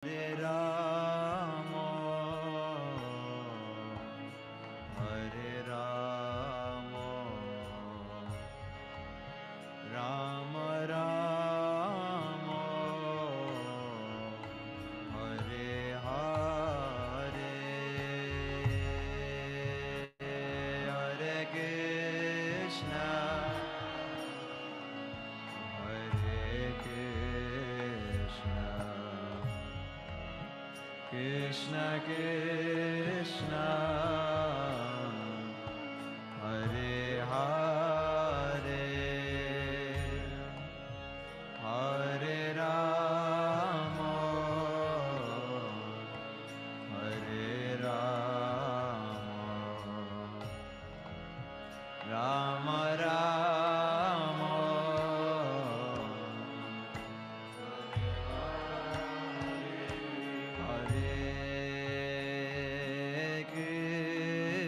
Hare Rama, Hare Rama, Rama Rama, Hare Hare, Hare Krishna, Hare Krishna, Krishna Krishna, Hare Hare, Hare Rama, Hare Rama, Rama Rama, Hare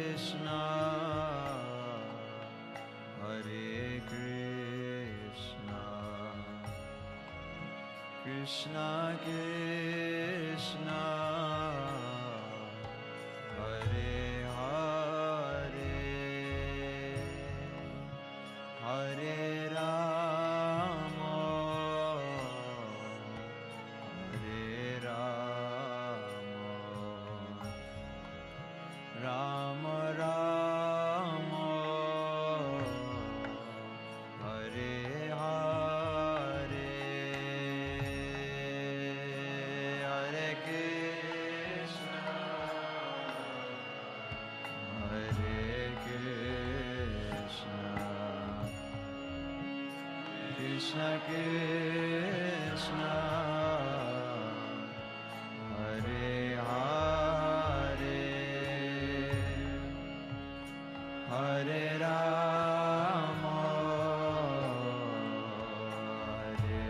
Krishna, Hare Krishna, Krishna Krishna, Hare Hare, Hare Rama, Hare Rama, Rama Rama, Hare Hare, Hare Krishna, Hare Krishna, Krishna Krishna, Hare Hare, Hare Rama, Hare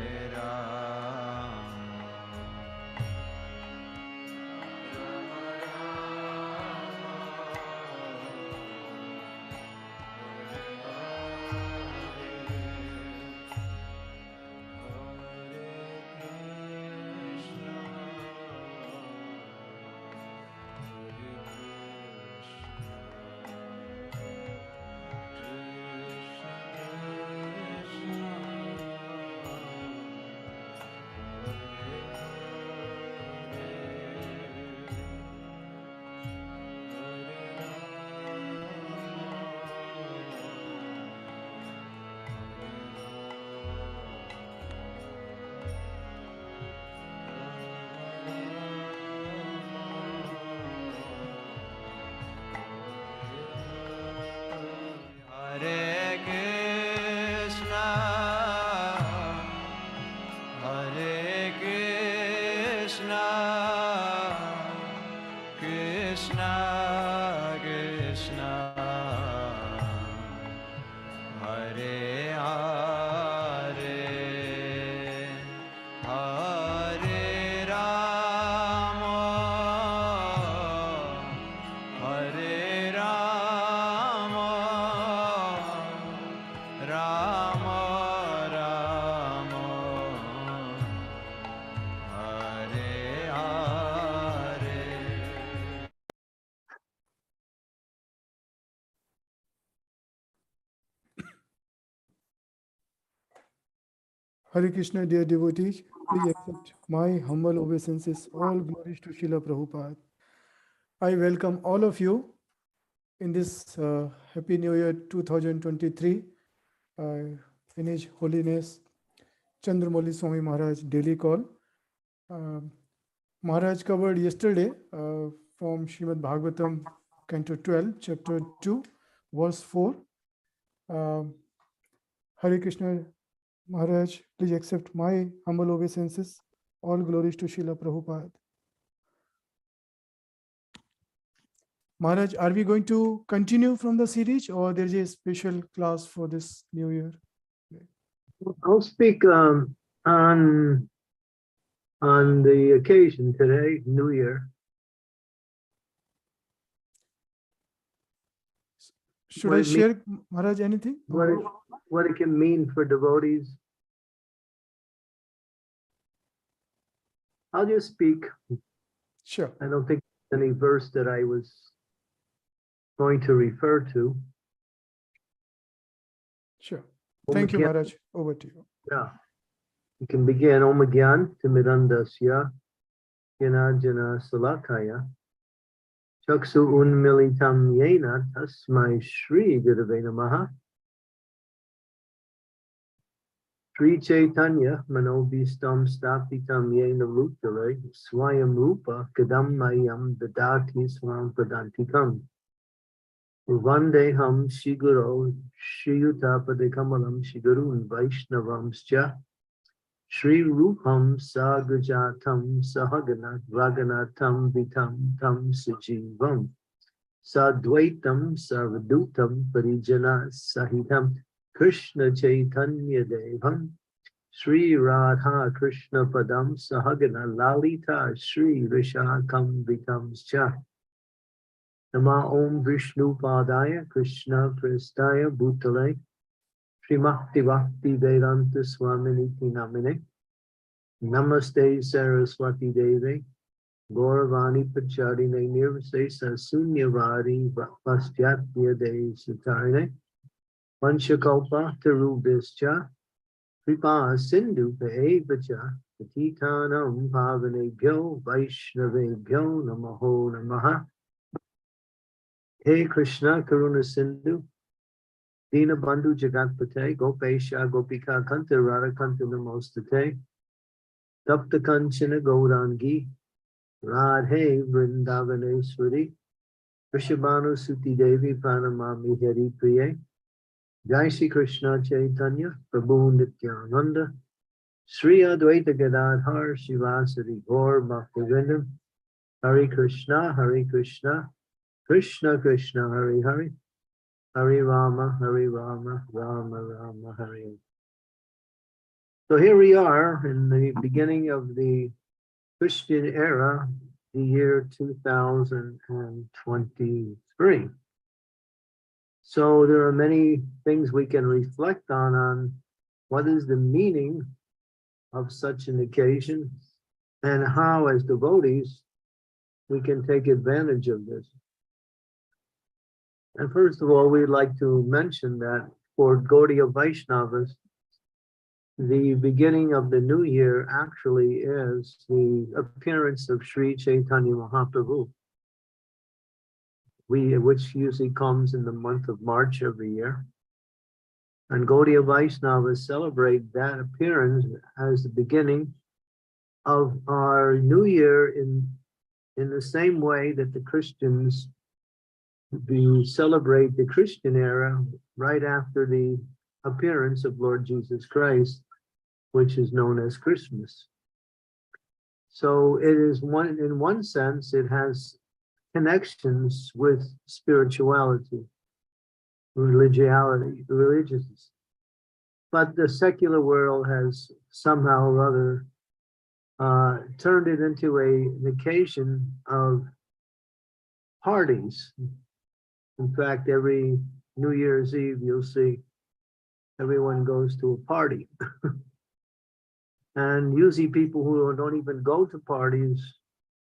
Hare Krishna, Hare Krishna, Krishna Krishna, Hare Hare, Hare Rama, Hare Rama, Rama Rama, Hare Hare. Hare Krishna, dear devotees, please accept my humble obeisances. All glories to Srila Prabhupada. I welcome all of you in this Happy New Year 2023. In His Holiness Candramauli Swami Maharaj daily call. Maharaj covered yesterday from Srimad Bhagavatam, Canto 12, Chapter 2, Verse 4. Hare Krishna, Maharaj, please accept my humble obeisances. All glories to Srila Prabhupada. Maharaj, are we going to continue from the series or there is a special class for this new year? I'll speak on the occasion today, New Year. Should I share, Maharaj, anything? What it can mean for devotees. I'll just speak. Sure, I don't think there's any verse that I was going to refer to. sure. Om Thank you, Gyan- Maharaj. Over to you. Yeah. You can begin. Om Gyan Timidandasya Jana Jana Salakaya Chaksu Unmilitam Yena Tasmai Shri Gurave Namaha Sri Chaitanya Manobhistam Stapitam Yena Lutale Swayam Rupa Kadam Mayam Dadati Swam Pradantikam Vandeham Shiguro Shiyutapadekamalam Shigurun Vaishnavamscha Shri Rupam Sagajatam Sahaganat Raganatam Vitam Tam Sujivam Sadvaitam Sarvadutam Parijana Sahitam Krishna Chaitanya Devam Shri Radha Krishna Padam Sahagana Lalita Shri Rishakam Vitam Cha Nama Om Vishnu Padaya Krishna Prestaya Bhutale Srimati Bhakti Vedanta Swaminiti Namine Namaste Saraswati Devi Gauravani Pacharine Nirvasesa Sunyavari Vastyatya De Sutarine Panchakalpa Tarubhischa Kripa Sindhu Pevacha Patitanam Pavanebhyo Vaishnavebhyo Namaho Namaha Hey Krishna Karuna Sindhu Dina Bandhu Jagatpate Gopesha Gopika Kanta Radha Kanta Namostate Tapta Kanchana Gaurangi Radhe Vrindavaneshwari Vrishabhanu Suti Devi Pranamami Hari Priye Jai Shri Krishna Chaitanya Prabhu Nityananda Sri Advaita Gadadhar Shivasari Gaur Bhaktivinoda Hare Krishna Krishna Krishna Hare Hare Hare Rama Rama Rama Hare. So here we are in the beginning of the Christian era, the year 2023. So there are many things we can reflect on what is the meaning of such an occasion and how as devotees we can take advantage of this. And first of all, we'd like to mention that for Gaudiya Vaishnavas, the beginning of the new year actually is the appearance of Sri Chaitanya Mahaprabhu, which usually comes in the month of March every year. And Gaudiya Vaishnavas celebrate that appearance as the beginning of our new year in the same way that the Christians celebrate the Christian era right after the appearance of Lord Jesus Christ, which is known as Christmas. So it is in one sense, it has connections with spirituality, religiousness. But the secular world has somehow or other turned it into an occasion of parties. In fact, every New Year's Eve, you'll see everyone goes to a party. And usually people who don't even go to parties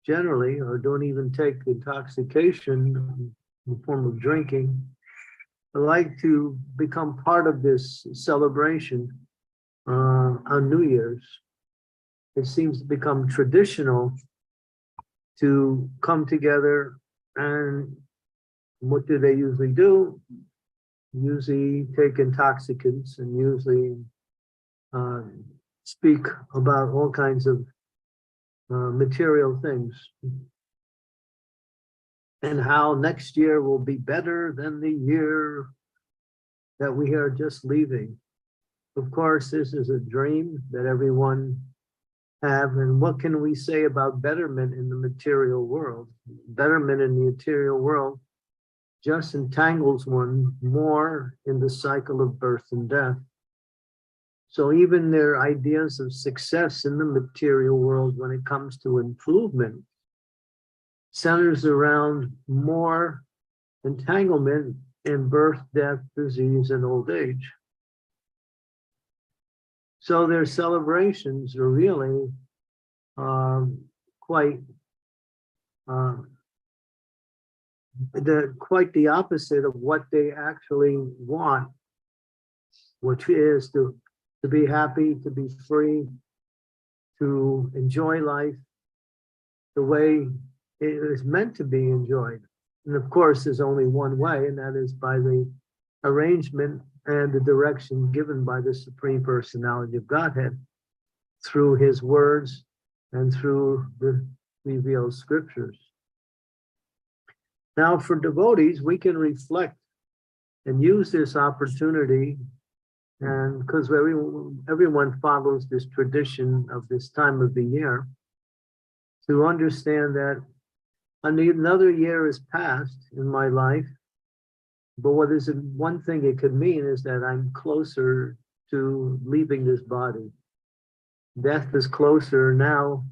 generally, or don't even take intoxication in the form of drinking, like to become part of this celebration on New Year's. It seems to become traditional to come together, and what do they usually do? Usually take intoxicants and usually speak about all kinds of material things and how next year will be better than the year that we are just leaving. Of course, this is a dream that everyone have, and what can we say about betterment in the material world? Betterment in the material world just entangles one more in the cycle of birth and death. So even their ideas of success in the material world when it comes to improvement centers around more entanglement in birth, death, disease, and old age. So their celebrations are really quite quite the opposite of what they actually want, which is to be happy, to be free, to enjoy life the way it is meant to be enjoyed. And of course, there's only one way, and that is by the arrangement and the direction given by the Supreme Personality of Godhead through his words and through the revealed scriptures. Now, for devotees, we can reflect and use this opportunity, and because everyone follows this tradition of this time of the year, to understand that another year has passed in my life, but what is it, one thing it could mean is that I'm closer to leaving this body. Death is closer now,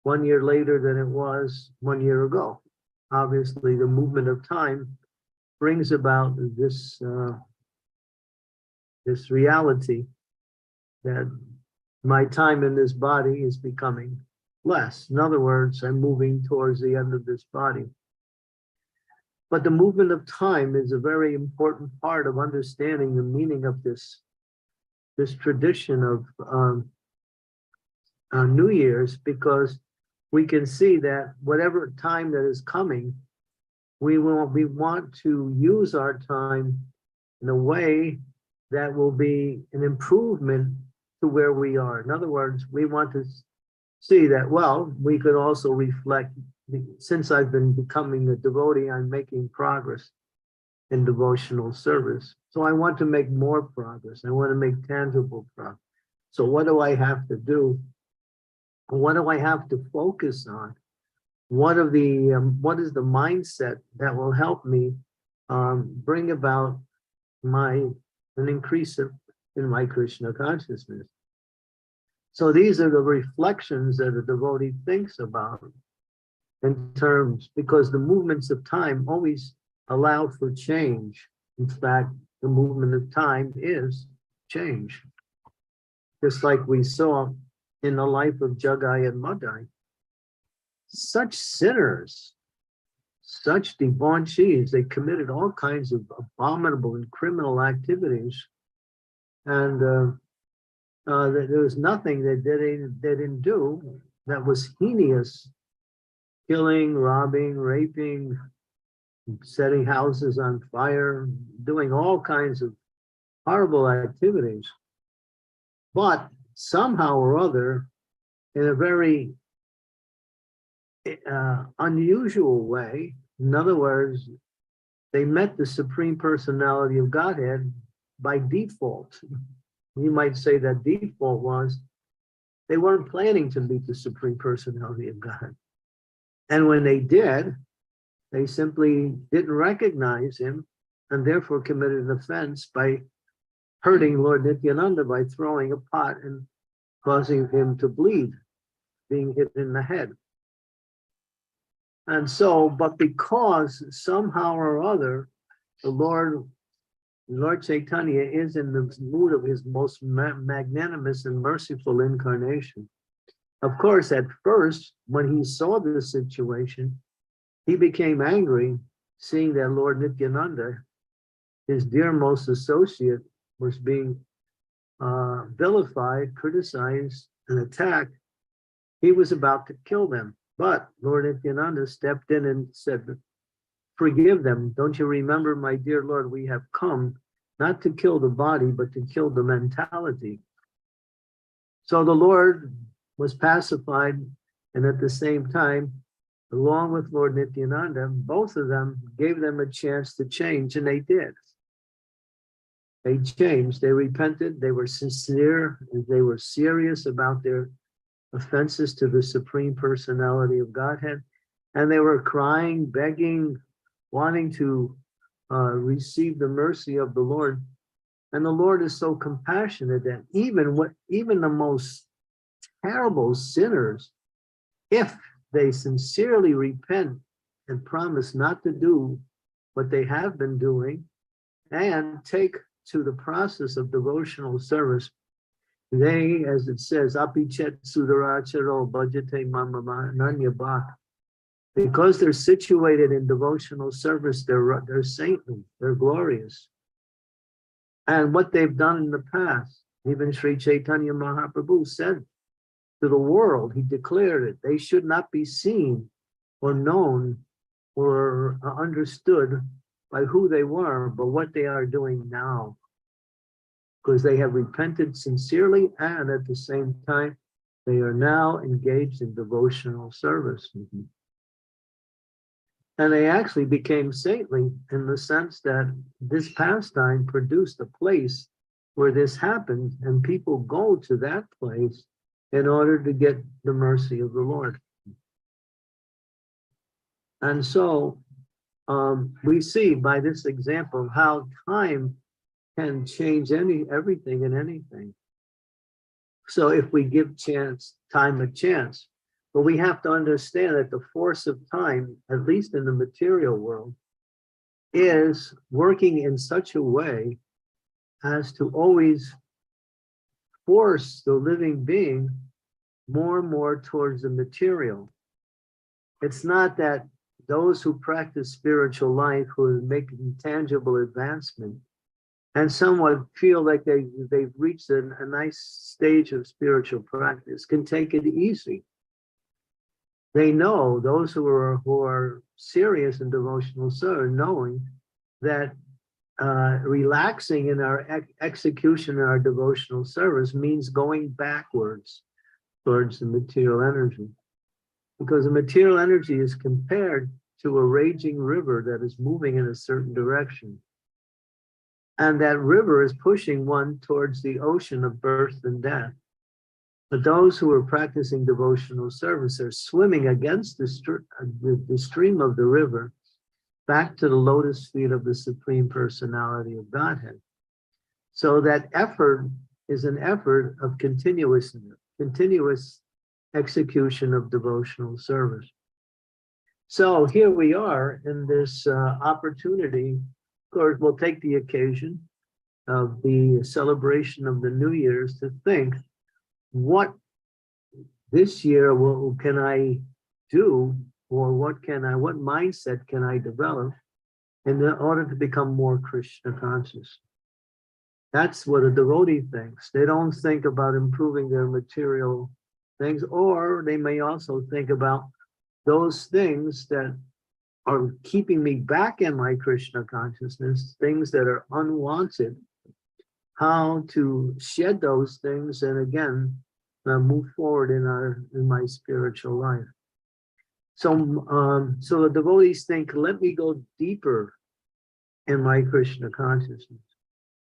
1 year later than it was 1 year ago. Obviously, the movement of time brings about this this reality that my time in this body is becoming less. In other words, I'm moving towards the end of this body. But the movement of time is a very important part of understanding the meaning of this tradition of New Year's, because we can see that whatever time that is coming, we want to use our time in a way that will be an improvement to where we are. In other words, we want to see that, well, we could also reflect, since I've been becoming a devotee, I'm making progress in devotional service. So I want to make more progress. I want to make tangible progress. So what do I have to do? What do I have to focus on? What is the mindset that will help me bring about an increase in my Krishna consciousness? So these are the reflections that a devotee thinks about in terms, because the movements of time always allow for change. In fact, the movement of time is change. Just like we saw in the life of Jagai and Madai. Such sinners, such debauchees, they committed all kinds of abominable and criminal activities. And there was nothing that they didn't do that was heinous. Killing, robbing, raping, setting houses on fire, doing all kinds of horrible activities. But somehow or other, in a very unusual way, in other words, they met the Supreme Personality of Godhead by default. You might say that default was they weren't planning to meet the Supreme Personality of God. And when they did, they simply didn't recognize him and therefore committed an offense by hurting Lord Nityananda by throwing a pot and causing him to bleed, being hit in the head. And so, but because somehow or other, the Lord Chaitanya is in the mood of his most magnanimous and merciful incarnation. Of course, at first, when he saw the situation, he became angry, seeing that Lord Nityananda, his dearmost associate, was being vilified, criticized, and attacked. He was about to kill them. But Lord Nityananda stepped in and said, forgive them. Don't you remember, my dear Lord, we have come not to kill the body, but to kill the mentality. So the Lord was pacified, and at the same time, along with Lord Nityananda, both of them gave them a chance to change, and they did. They changed, they repented, they were sincere, they were serious about their offenses to the Supreme Personality of Godhead, and they were crying, begging, wanting to receive the mercy of the Lord. And the Lord is so compassionate that even the most terrible sinners, if they sincerely repent and promise not to do what they have been doing and take to the process of devotional service, They, as it says, apichet sudaracharo bhajate mama nanyabha. Because they're situated in devotional service, they're saintly, they're glorious. And what they've done in the past, even Sri Chaitanya Mahaprabhu said to the world, he declared it, they should not be seen or known or understood by who they were, but what they are doing now. Because they have repented sincerely, and at the same time, they are now engaged in devotional service. And they actually became saintly in the sense that this pastime produced a place where this happened, and people go to that place in order to get the mercy of the Lord. And so we see by this example how time can change everything and anything. So if we give time a chance, but we have to understand that the force of time, at least in the material world, is working in such a way as to always force the living being more and more towards the material. It's not that those who practice spiritual life, who are making tangible advancement, and somewhat feel like they've reached a nice stage of spiritual practice, can take it easy. They know, those who are serious in devotional service, knowing that relaxing in our execution in our devotional service means going backwards towards the material energy. Because the material energy is compared to a raging river that is moving in a certain direction. And that river is pushing one towards the ocean of birth and death. But those who are practicing devotional service are swimming against the stream of the river back to the lotus feet of the Supreme Personality of Godhead. So that effort is an effort of continuous execution of devotional service. So here we are in this opportunity. Of course, we'll take the occasion of the celebration of the New Year's to think, what this year can I do, or what mindset can I develop in order to become more Krishna conscious? That's what a devotee thinks. They don't think about improving their material things, or they may also think about those things that are keeping me back in my Krishna consciousness, things that are unwanted, how to shed those things and again move forward in my spiritual life. So the devotees think, let me go deeper in my Krishna consciousness.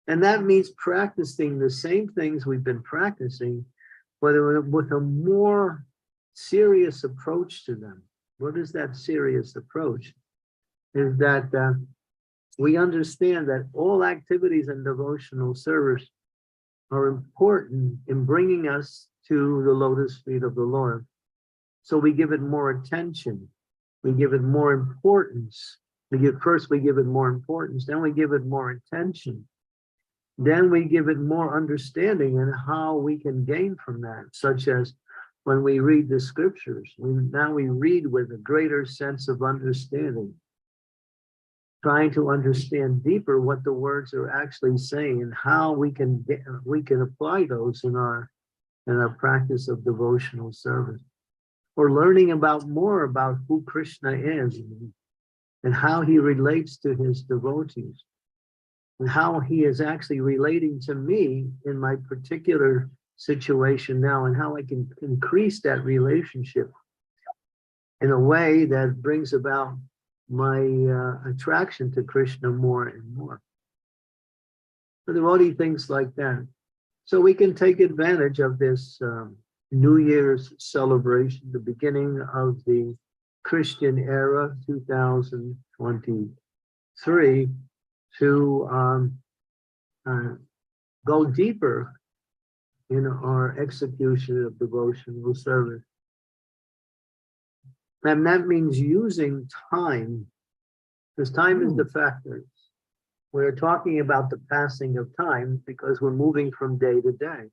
And that means practicing the same things we've been practicing, but with a more serious approach to them. What is that serious approach? Is that we understand that all activities in devotional service are important in bringing us to the lotus feet of the Lord. So we give it more attention. We give it more importance. First we give it more importance, then we give it more attention. Then we give it more understanding and how we can gain from that, such as when we read the scriptures. Now we read with a greater sense of understanding, trying to understand deeper what the words are actually saying and how we can apply those in our practice of devotional service. Or learning more about who Krishna is and how he relates to his devotees, and how he is actually relating to me in my particular situation now, and how I can increase that relationship in a way that brings about my attraction to Krishna more and more. The devotee thinks like that. So we can take advantage of this New Year's celebration, the beginning of the Christian era, 2023, to go deeper in our execution of devotional service. And that means using time, because time is the factor. We're talking about the passing of time because we're moving from day to day.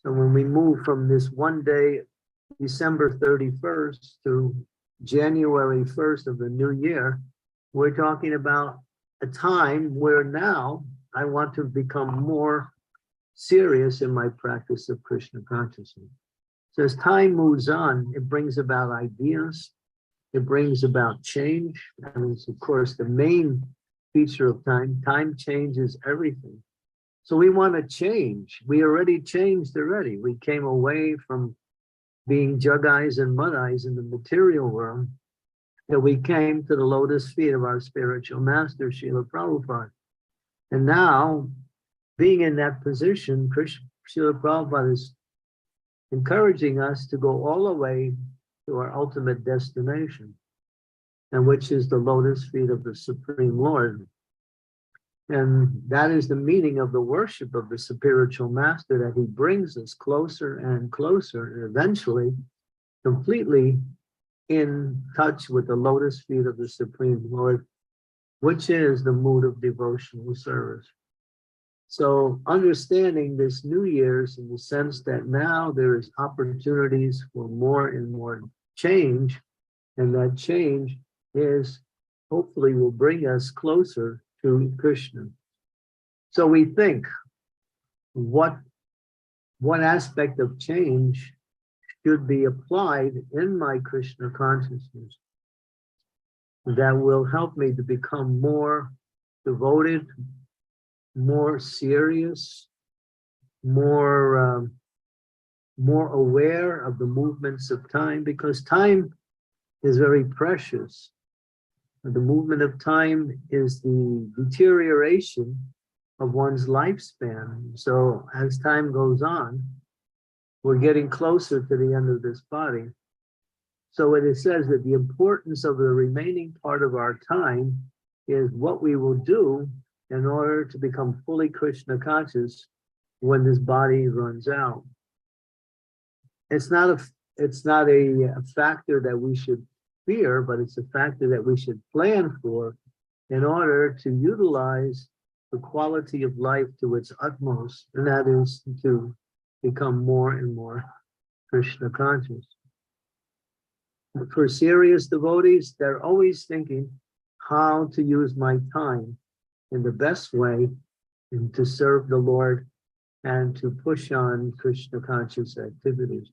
So when we move from this one day, December 31st to January 1st of the new year, we're talking about a time where now I want to become more serious in my practice of Krishna consciousness. So as time moves on, it brings about ideas, it brings about change. And it's, of course, the main feature of time. Time changes everything. So we want to change. We already changed already. We came away from being jug eyes and mud eyes in the material world, that we came to the lotus feet of our spiritual master, Srila Prabhupada. And now, being in that position, Srila Prabhupada is encouraging us to go all the way to our ultimate destination, and which is the lotus feet of the Supreme Lord. And that is the meaning of the worship of the spiritual master, that he brings us closer and closer, and eventually completely in touch with the lotus feet of the Supreme Lord, which is the mood of devotional service. So understanding this New Year's in the sense that now there is opportunities for more and more change, and that change is hopefully will bring us closer to Krishna. So we think, what aspect of change should be applied in my Krishna consciousness that will help me to become more devoted, more serious, more aware of the movements of time, because time is very precious. The movement of time is the deterioration of one's lifespan. So as time goes on, we're getting closer to the end of this body. So it says that the importance of the remaining part of our time is what we will do in order to become fully Krishna conscious when this body runs out. It's not a factor that we should fear, but it's a factor that we should plan for in order to utilize the quality of life to its utmost, and that is to become more and more Krishna conscious. For serious devotees, they're always thinking how to use my time in the best way and to serve the Lord and to push on Krishna conscious activities.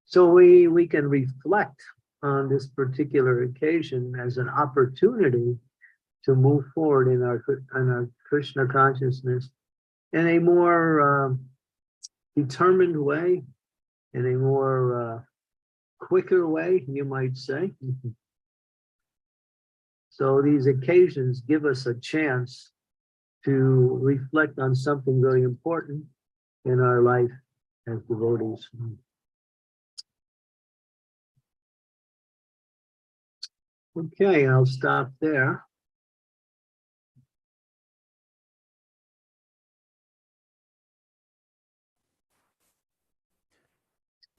So we can reflect on this particular occasion as an opportunity to move forward in our Krishna consciousness in a more determined way, in a more quicker way, you might say. So these occasions give us a chance to reflect on something very important in our life as devotees. Okay, I'll stop there.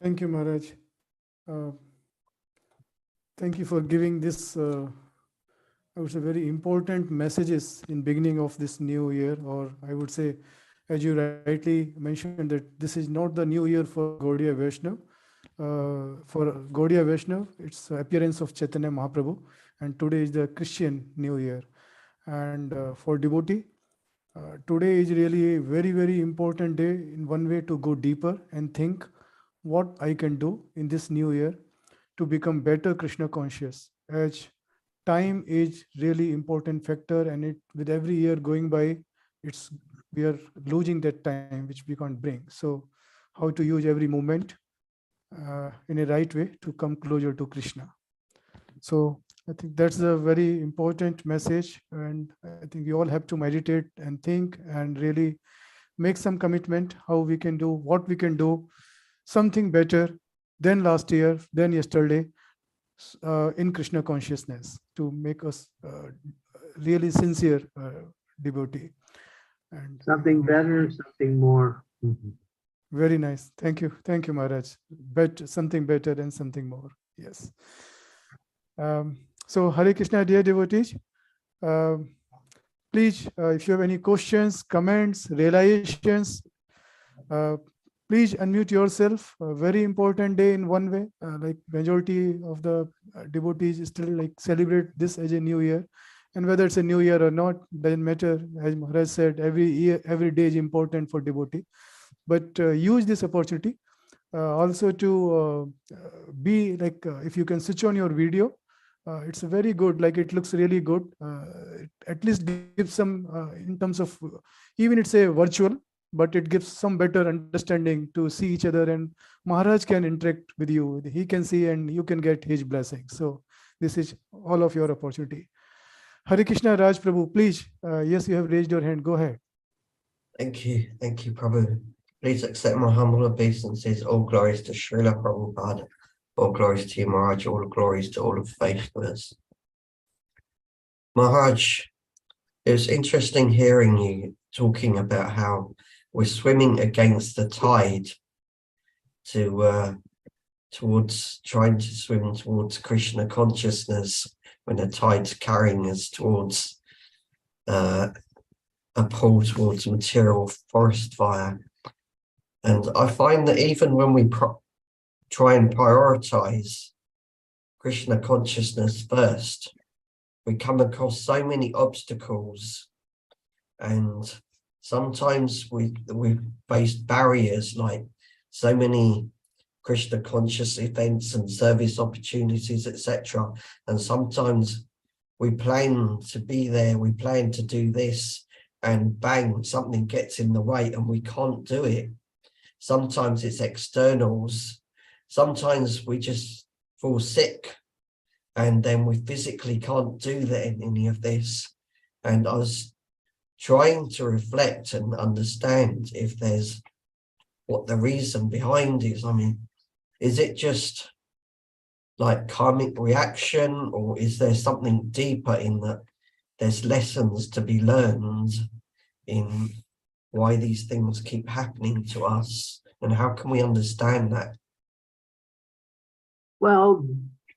Thank you, Maharaj. Thank you for giving this, I would say, very important messages in beginning of this new year, or I would say, as you rightly mentioned, that this is not the new year for Gaudiya Vaishnav. For Gaudiya Vaishnav, it's the appearance of Chaitanya Mahaprabhu, and today is the Christian New Year. And for devotee, today is really a very, very important day in one way to go deeper and think what I can do in this new year to become better Krishna conscious, as time is really important factor, and it with every year going by, we are losing that time which we can't bring. So how to use every moment in a right way to come closer to Krishna. So I think that's a very important message, and I think we all have to meditate and think and really make some commitment how we can do, what we can do, something better than last year, than yesterday, in Krishna consciousness, to make us really sincere devotee. And something better, something more. Very nice. Thank you, Maharaj. Something better and something more. Yes. So Hare Krishna, dear devotees. Please, if you have any questions, comments, realizations, Please unmute yourself. A very important day in one way. Like majority of the devotees still like celebrate this as a new year, and whether it's a new year or not doesn't matter. As Maharaj said, every year, every day is important for devotee. But use this opportunity also to be like if you can switch on your video. It's very good. Like it looks really good. It at least gives some in terms of even it's a virtual, but it gives some better understanding to see each other, and Maharaj can interact with you. He can see and you can get his blessing. So this is all of your opportunity. Hare Krishna, Raj Prabhu, please. Yes, you have raised your hand. Go ahead. Thank you, Prabhu. Please accept my humble obeisances. All glories to Srila Prabhupada. All glories to you, Maharaj. All glories to all of faithfulness. Maharaj, it was interesting hearing you talking about how we're swimming against the tide towards trying to swim towards Krishna consciousness when the tide's carrying us towards a pull towards material forest fire. And I find that even when we try and prioritize Krishna consciousness first, we come across so many obstacles, and sometimes we face barriers like so many Krishna conscious events and service opportunities, etc. And sometimes we plan to be there, we plan to do this, and bang, something gets in the way and we can't do it. Sometimes it's externals. Sometimes we just fall sick and then we physically can't do any of this. And I was trying to reflect and understand if there's what the reason behind is. I mean, is it just like karmic reaction, or is there something deeper in that there's lessons to be learned in why these things keep happening to us, and how can we understand that? Well,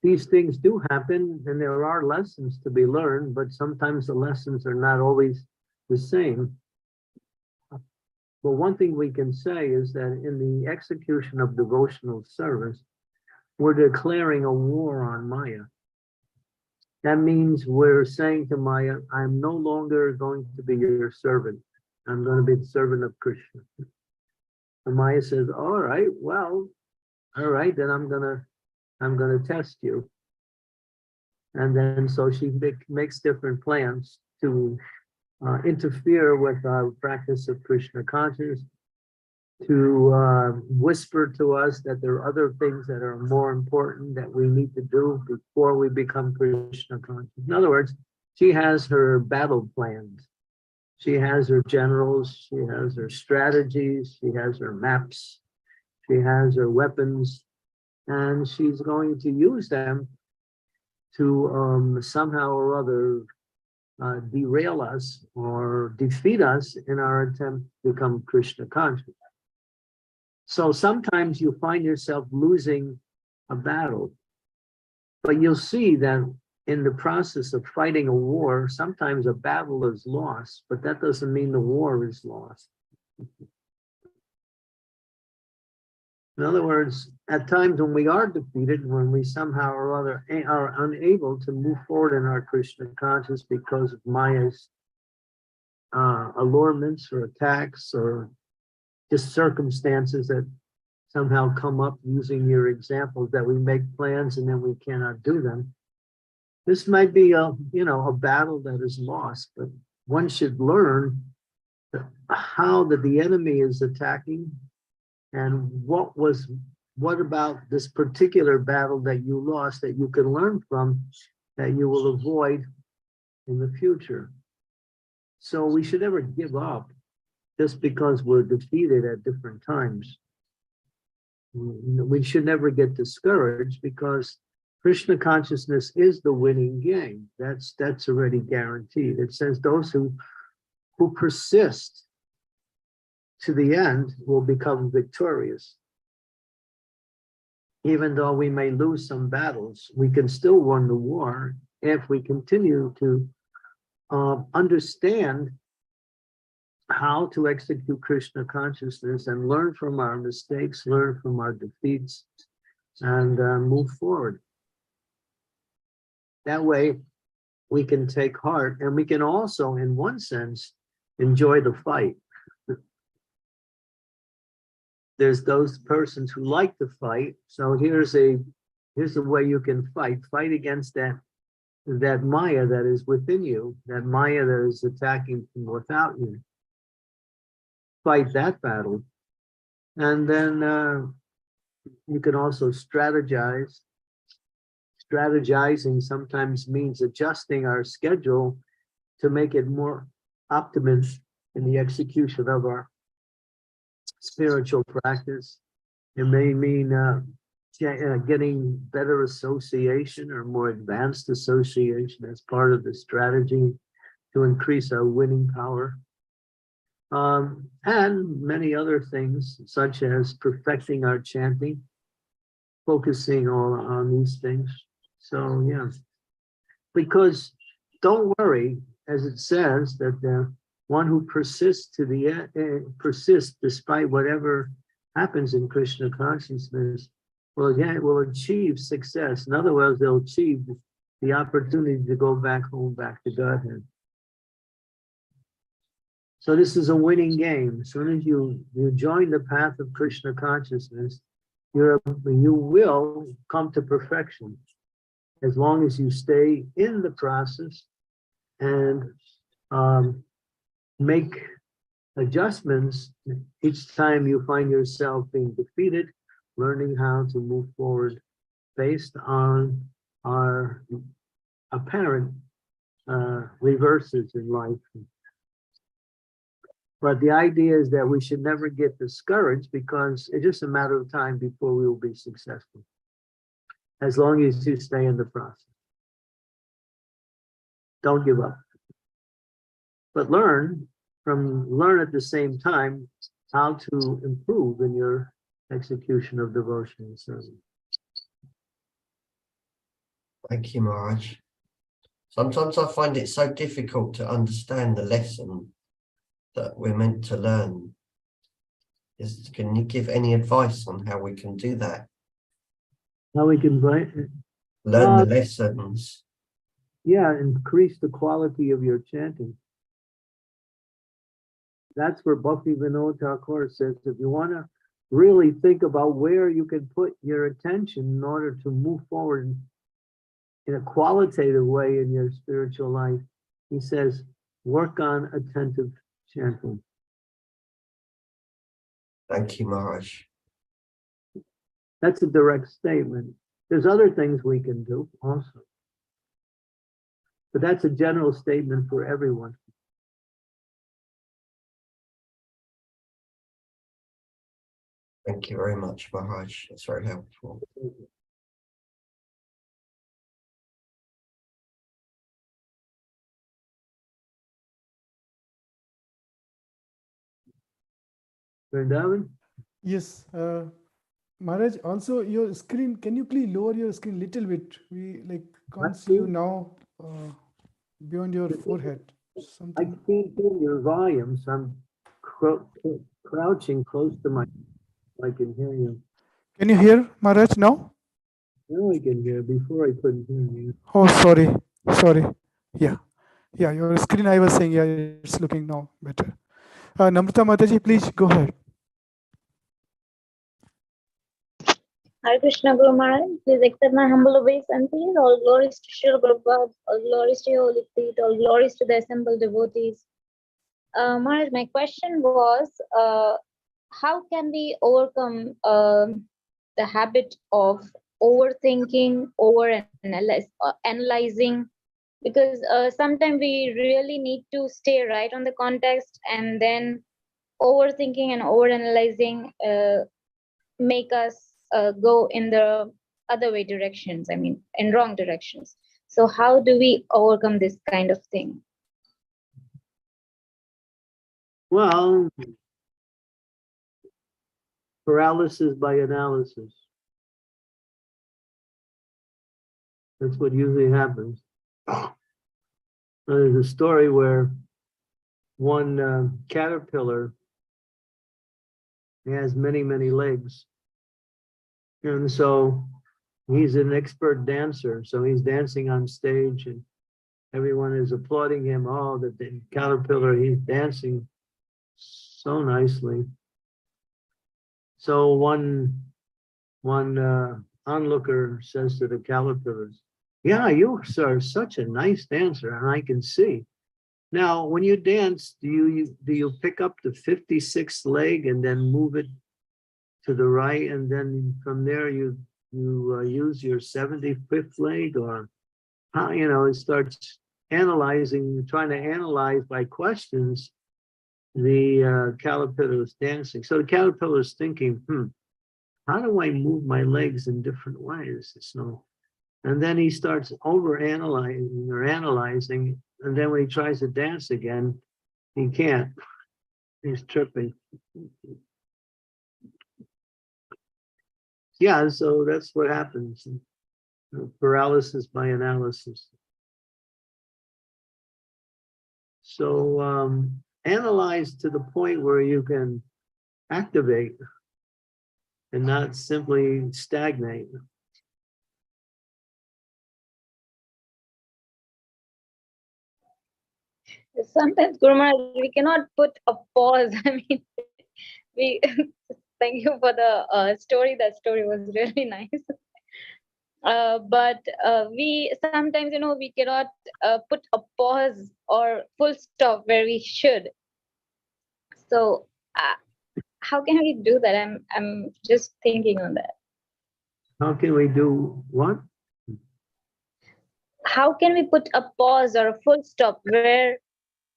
these things do happen and there are lessons to be learned, but sometimes the lessons are not always the same. But one thing we can say is that in the execution of devotional service, we're declaring a war on Maya. That means we're saying to Maya, I'm no longer going to be your servant. I'm going to be the servant of Krishna. And Maya says, all right, well, all right, then I'm gonna test you. And then so she makes different plans to interfere with our practice of Krishna consciousness, to whisper to us that there are other things that are more important that we need to do before we become Krishna conscious. In other words, she has her battle plans. She has her generals, she has her strategies, she has her maps, she has her weapons, and she's going to use them to somehow or other derail us or defeat us in our attempt to become Krishna conscious. So sometimes you find yourself losing a battle, but you'll see that in the process of fighting a war, sometimes a battle is lost, but that doesn't mean the war is lost. In other words, at times when we are defeated, when we somehow or other are unable to move forward in our Krishna consciousness because of Maya's allurements or attacks or just circumstances that somehow come up, using your examples that we make plans and then we cannot do them. This might be a battle that is lost, but one should learn how that the enemy is attacking, and what about this particular battle that you lost that you can learn from, that you will avoid in the future. So we should never give up just because we're defeated at different times. We should never get discouraged, because Krishna consciousness is the winning game. That's already guaranteed. It says those who persist to the end will become victorious. Even though we may lose some battles, we can still win the war if we continue to understand how to execute Krishna consciousness and learn from our mistakes, learn from our defeats, and move forward. That way, we can take heart, and we can also, in one sense, enjoy the fight. There's those persons who like to fight. So here's the way you can fight. Fight against that Maya that is within you, that Maya that is attacking from without you. Fight that battle. And then you can also strategize. Strategizing sometimes means adjusting our schedule to make it more optimum in the execution of our spiritual practice. It may mean getting better association or more advanced association as part of the strategy to increase our winning power. And many other things, such as perfecting our chanting, focusing on these things. So, yeah, because don't worry, as it says, that the one who persists to the persists despite whatever happens in Krishna consciousness will achieve success. In other words, they'll achieve the opportunity to go back home, back to Godhead. So this is a winning game. As soon as you join the path of Krishna consciousness, you will come to perfection, as long as you stay in the process and make adjustments each time you find yourself being defeated, learning how to move forward based on our apparent reverses in life. But the idea is that we should never get discouraged, because it's just a matter of time before we will be successful, as long as you stay in the process. Don't give up. But learn at the same time how to improve in your execution of devotional service. Thank you, Maharaj. Sometimes I find it so difficult to understand the lesson that we're meant to learn. Can you give any advice on how we can do that? How we can learn the lessons. Yeah, increase the quality of your chanting. That's where Bhakti Vinod Thakur says, if you want to really think about where you can put your attention in order to move forward in a qualitative way in your spiritual life, he says, work on attentive chanting. Thank you, Maharaj. That's a direct statement. There's other things we can do also, but that's a general statement for everyone. Thank you very much, Maharaj. It's very helpful. Vrindavan? Yes, Maharaj, also your screen, can you please lower your screen a little bit? We can't see you now beyond your forehead. I Something. can't hear your volume, so I'm crouching close to my, I can hear you. Can you hear Maharaj now? Now I can hear. Before I couldn't hear you. Oh, sorry. Yeah, your screen, I was saying, yeah, it's looking now better. Namrata Mataji, please go ahead. Hare Krishna Guru Maharaj, please accept my humble obeisances. All glories to Srila Prabhupada, all glories to your holy feet, all glories to the assembled devotees. Maharaj, my question was, how can we overcome the habit of overthinking, analyzing? Because sometimes we really need to stay right on the context, and then overthinking and overanalyzing make us go in the other way directions, in wrong directions. So how do we overcome this kind of thing? Well, paralysis by analysis. That's what usually happens. There's a story where one caterpillar has many, many legs. And so he's an expert dancer. So he's dancing on stage and everyone is applauding him. Oh, the caterpillar, he's dancing so nicely. So one onlooker says to the caterpillars, yeah, you are such a nice dancer, and I can see. Now, when you dance, do you pick up the 56th leg and then move it to the right, and then from there you use your 75th leg, or how, it starts analyzing, trying to analyze by questions the caterpillar's dancing. So the caterpillar's thinking, how do I move my legs in different ways? And then he starts over-analyzing or analyzing, and then when he tries to dance again, he can't. He's tripping. Yeah, so that's what happens. Paralysis by analysis. So analyze to the point where you can activate and not simply stagnate. Sometimes, Guru Maharaj, we cannot put a pause. I mean, we thank you for the story. That story was really nice. But we sometimes, we cannot put a pause or full stop where we should. So how can we do that? I'm just thinking on that. How can we do what? How can we put a pause or a full stop where,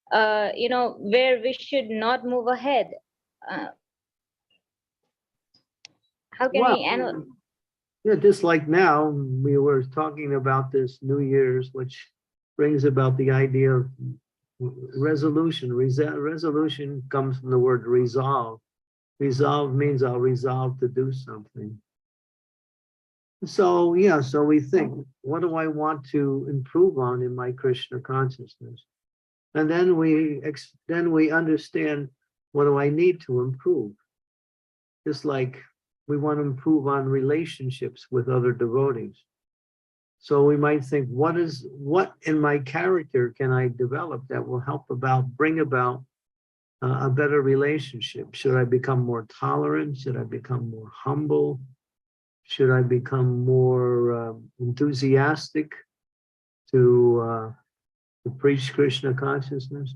where we should not move ahead? How can we analyze? Yeah, just like now, we were talking about this New Year's, which brings about the idea of resolution. Resolution comes from the word resolve. Resolve means I'll resolve to do something. So, yeah, so we think, what do I want to improve on in my Krishna consciousness? And then we understand, what do I need to improve? Just like we want to improve on relationships with other devotees. So we might think, what in my character can I develop that will bring about a better relationship? Should I become more tolerant? Should I become more humble? Should I become more enthusiastic to preach Krishna consciousness?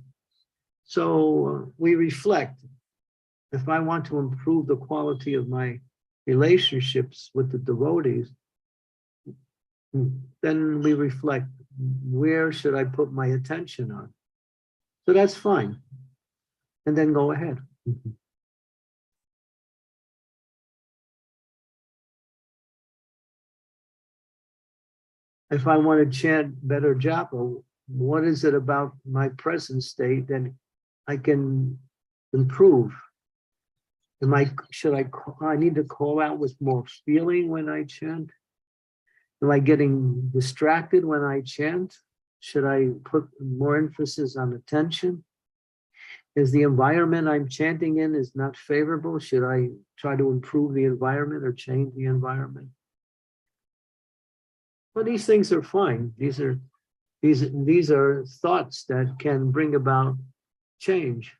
So we reflect. If I want to improve the quality of my relationships with the devotees, then we reflect, where should I put my attention on? So that's fine. And then go ahead. If I want to chant better japa, what is it about my present state that I can improve? I need to call out with more feeling when I chant? Am I getting distracted when I chant? Should I put more emphasis on attention? Is the environment I'm chanting in is not favorable? Should I try to improve the environment or change the environment? Well, these things are fine. These are thoughts that can bring about change.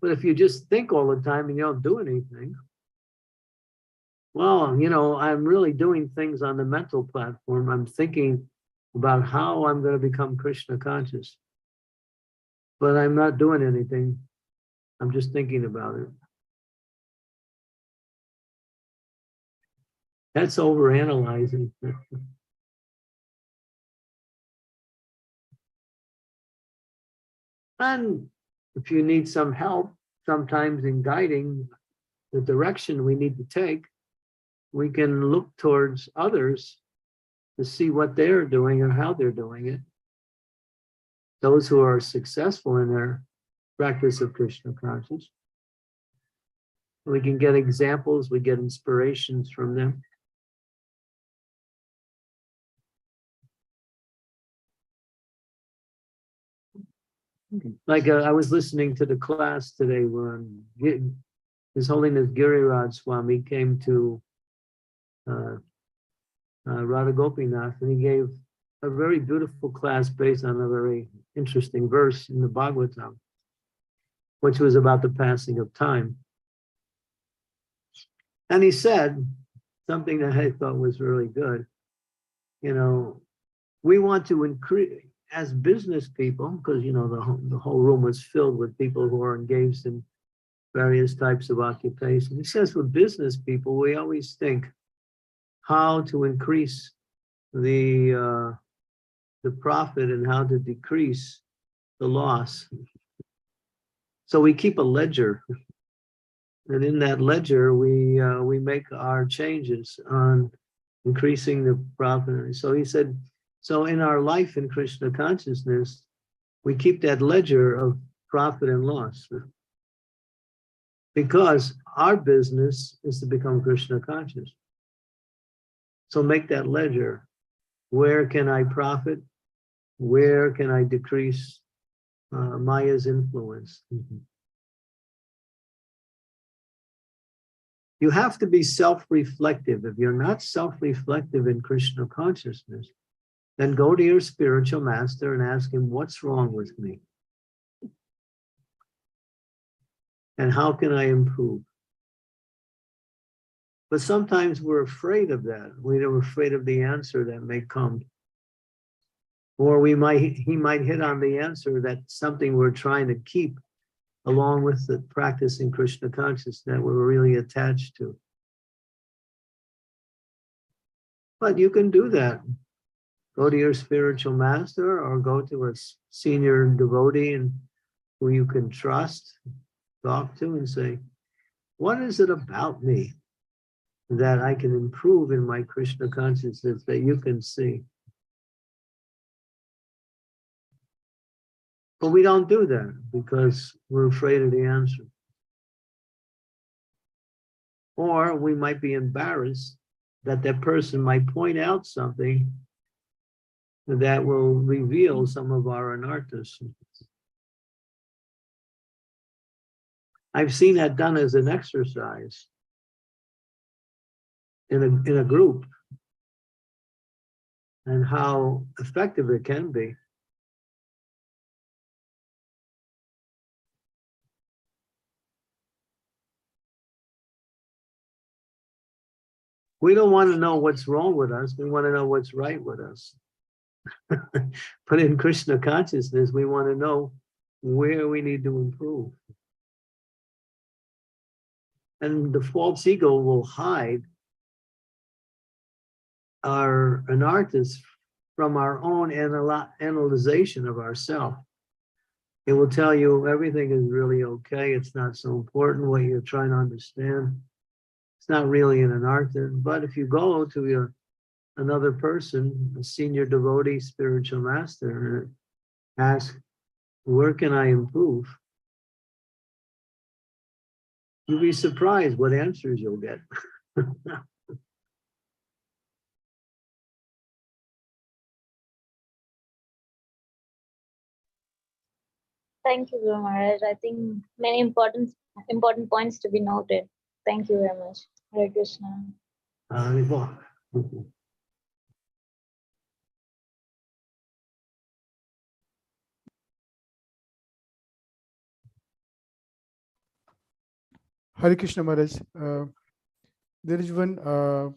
But if you just think all the time and you don't do anything, well, I'm really doing things on the mental platform. I'm thinking about how I'm going to become Krishna conscious. But I'm not doing anything. I'm just thinking about it. That's overanalyzing. And if you need some help, sometimes in guiding the direction we need to take, we can look towards others to see what they're doing or how they're doing it. Those who are successful in their practice of Krishna consciousness. We can get examples, we get inspirations from them. Like I was listening to the class today when His Holiness Giriraj Swami came to Radha Gopinath, and he gave a very beautiful class based on a very interesting verse in the Bhagavatam, which was about the passing of time. And he said something that I thought was really good. You know, we want to increase, as business people, because, you know, the whole room was filled with people who are engaged in various types of occupation. He says for business people, we always think how to increase the profit and how to decrease the loss. So we keep a ledger, and in that ledger we make our changes on increasing the profit. So he said, so in our life in Krishna consciousness, we keep that ledger of profit and loss, because our business is to become Krishna conscious. So make that ledger. Where can I profit? Where can I decrease Maya's influence? You have to be self-reflective. If you're not self-reflective in Krishna consciousness, then go to your spiritual master and ask him, what's wrong with me? And how can I improve? But sometimes we're afraid of that. We're afraid of the answer that may come. Or he might hit on the answer that's something we're trying to keep along with the practicing Krishna consciousness that we're really attached to. But you can do that. Go to your spiritual master or go to a senior devotee and who you can trust, talk to and say, what is it about me that I can improve in my Krishna consciousness that you can see? But we don't do that because we're afraid of the answer. Or we might be embarrassed that that person might point out something that will reveal some of our anarthas. I've seen that done as an exercise in a group, and how effective it can be. We don't want to know what's wrong with us. We want to know what's right with us. But in Krishna consciousness, we want to know where we need to improve. And the false ego will hide our anarthas from our own analyzation of ourselves. It will tell you everything is really okay. It's not so important what you're trying to understand. It's not really an anartha. But if you go to another person, a senior devotee, spiritual master, and ask, where can I improve? You'll be surprised what answers you'll get. Thank you, Guru Maharaj. I think many important points to be noted. Thank you very much. Hare Krishna. Hare Krishna Maharaj. There is one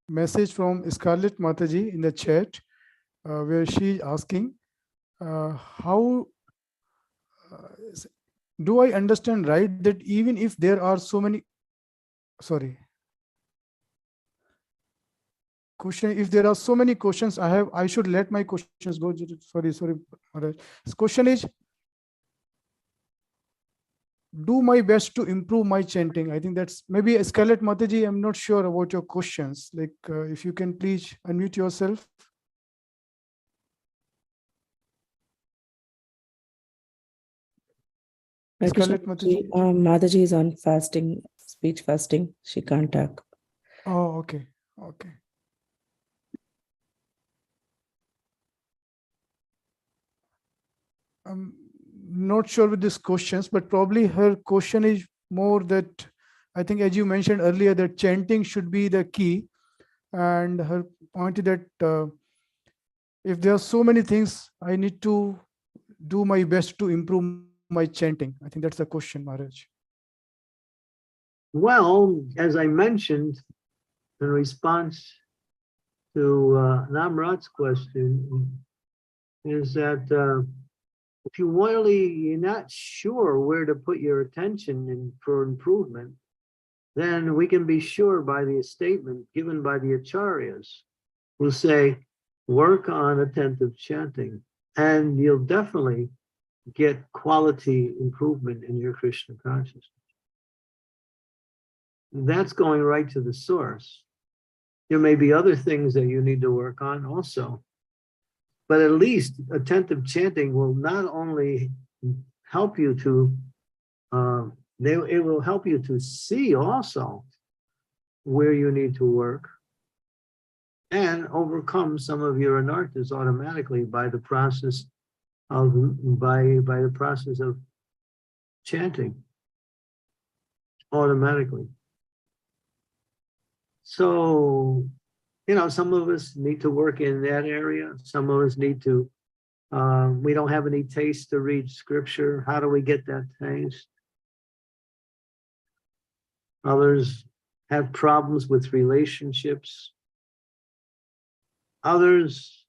message from Scarlett Mataji in the chat where she is asking, how do I understand right that even if there are so many, question, if there are so many questions I should let my questions go. Sorry, Maharaj. This question is, do my best to improve my chanting. I think that's maybe Scarlett Mataji. I'm not sure about your questions. Like, if you can please unmute yourself. Scarlett Mataji. Mataji is on fasting speech fasting. She can't talk. Oh, okay. Okay. I'm not sure with these questions, but probably her question is more that I think, as you mentioned earlier, that chanting should be the key. And her point is that if there are so many things, I need to do my best to improve my chanting. I think that's the question, Maharaj. Well, as I mentioned in response to Namrat's question, is that if you're not sure where to put your attention for improvement, then we can be sure by the statement given by the acharyas who say, work on attentive chanting, and you'll definitely get quality improvement in your Krishna consciousness. That's going right to the source. There may be other things that you need to work on also, but at least attentive chanting will not only help you to, it will help you to see also where you need to work and overcome some of your anarthas automatically by the process of chanting automatically. So, some of us need to work in that area. Some of us need to, we don't have any taste to read scripture. How do we get that taste? Others have problems with relationships. Others,